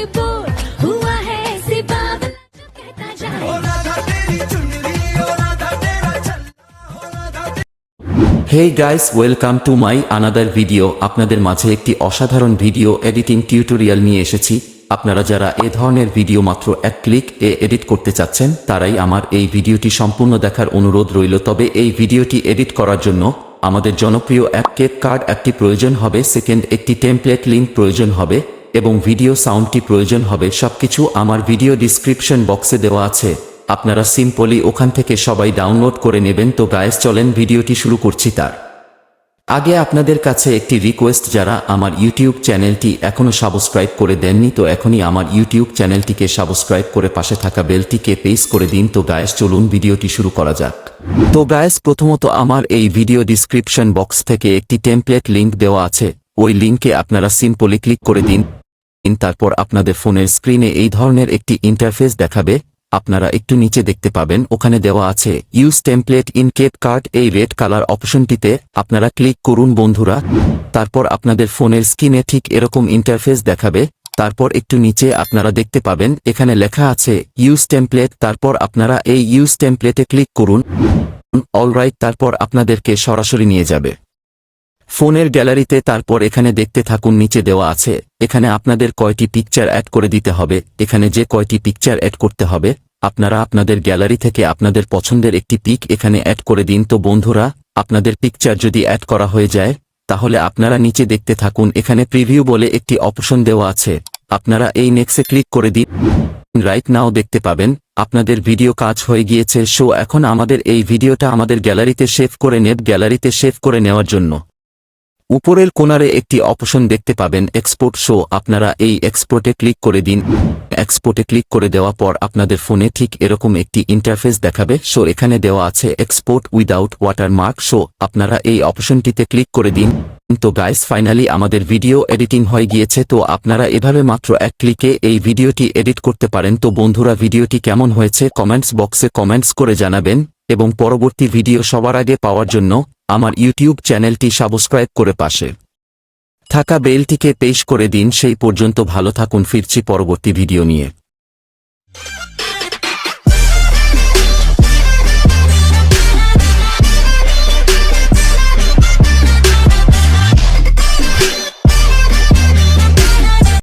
बोल हुआ है ऐसी बावला जो कहता जाए Hey guys, welcome to my another video. আপনাদের মাঝে একটি অসাধারণ ভিডিও এডিটিং টিউটোরিয়াল নিয়ে এসেছি। আপনারা যারা এই ধরনের ভিডিও মাত্র এক ক্লিক এ এডিট করতে চাচ্ছেন তারাই আমার এই ভিডিওটি সম্পূর্ণ দেখার অনুরোধ রইল। তবে এই ভিডিওটি এডিট করার জন্য আমাদের জনপ্রিয় এক ক্যাপকাট একটি প্রয়োজন হবে, সেকেন্ড একটি টেমপ্লেট লিংক প্রয়োজন হবে এবং ভিডিও সাউন্ডটি প্রয়োজন হবে। সবকিছু আমার ভিডিও ডিসক্রিপশন বক্সে দেওয়া আছে, আপনারা সিম্পলি ওখান থেকে সবাই ডাউনলোড করে নেবেন। তো গাইস চলেন ভিডিওটি শুরু করছি। তার আগে আপনাদের কাছে একটি রিকোয়েস্ট, যারা আমার ইউটিউব চ্যানেলটি এখনো সাবস্ক্রাইব করে দেননি তো এখনই আমার ইউটিউব চ্যানেলটিকে সাবস্ক্রাইব করে পাশে থাকা বেলটিকে প্রেস করে দিন। তো গাইস চলুন ভিডিওটি শুরু করা যাক। তো গাইস প্রথমত আমার এই ভিডিও ডিসক্রিপশন বক্স থেকে একটি টেমপ্লেট লিংক দেওয়া আছে, ওই লিংকে আপনারা সিম্পলি ক্লিক করে দিন। তারপর আপনাদের ফোনের স্ক্রিনে এই ধরনের একটি ইন্টারফেস দেখাবে। আপনারা একটু নিচে দেখতে পাবেন ওখানে দেওয়া আছে ইউজ টেমপ্লেট ইন ক্যাপকাট, এই রেড কালার অপশনটিতে আপনারা ক্লিক করুন বন্ধুরা। তারপর আপনাদের ফোনের স্ক্রিনে ঠিক এরকম ইন্টারফেস দেখাবে। তারপর একটু নিচে আপনারা দেখতে পাবেন এখানে লেখা আছে ইউজ টেমপ্লেট, তারপর আপনারা এই ইউজ টেমপ্লেটে ক্লিক করুন। অলরাইট, তারপর আপনাদেরকে সরাসরি নিয়ে যাবে ফোনের গ্যালারিতে। তারপর এখানে দেখতে থাকুন, নিচে দেওয়া আছে এখানে আপনাদের কয়টি পিকচার অ্যাড করে দিতে হবে। এখানে যে কয়টি পিকচার অ্যাড করতে হবে আপনারা আপনাদের গ্যালারি থেকে আপনাদের পছন্দের একটি পিক এখানে অ্যাড করে দিন। তো বন্ধুরা আপনাদের পিকচার যদি অ্যাড করা হয়ে যায় তাহলে আপনারা নিচে দেখতে থাকুন, এখানে প্রিভিউ বলে একটি অপশন দেওয়া আছে, আপনারা এই নেক্সটে ক্লিক করে দিন। রাইট নাও দেখতে পাবেন আপনাদের ভিডিও কাজ হয়ে গিয়েছে। সো এখন আমাদের এই ভিডিওটা আমাদের গ্যালারিতে সেভ করে নেব। গ্যালারিতে সেভ করে নেওয়ার জন্য উপরের কোণারে একটি অপশন দেখতে পাবেন এক্সপোর্ট, শো আপনারা এই এক্সপোর্টে ক্লিক করে দিন। এক্সপোর্টে ক্লিক করে দেওয়া পর আপনাদের ফোনে ঠিক এরকম একটি ইন্টারফেস দেখাবে। সো এখানে দেওয়া আছে এক্সপোর্ট উইদাউট ওয়াটারমার্ক, শো আপনারা এই অপশনটিতে ক্লিক করে দিন। তো গাইস ফাইনালি আমাদের ভিডিও এডিটিং হয়ে গিয়েছে। তো আপনারা এভাবে মাত্র এক ক্লিকে এই ভিডিওটি এডিট করতে পারেন। তো বন্ধুরা ভিডিওটি কেমন হয়েছে কমেন্টস বক্সে কমেন্টস করে জানাবেন এবং পরবর্তী ভিডিও সবার আগে পাওয়ার জন্য আমার ইউটিউব চ্যানেলটি সাবস্ক্রাইব করে পাশে থাকা বেলটিকে প্রেস করে দিন। সেই পর্যন্ত ভালো থাকুন, ফিরছি পরবর্তী ভিডিও নিয়ে।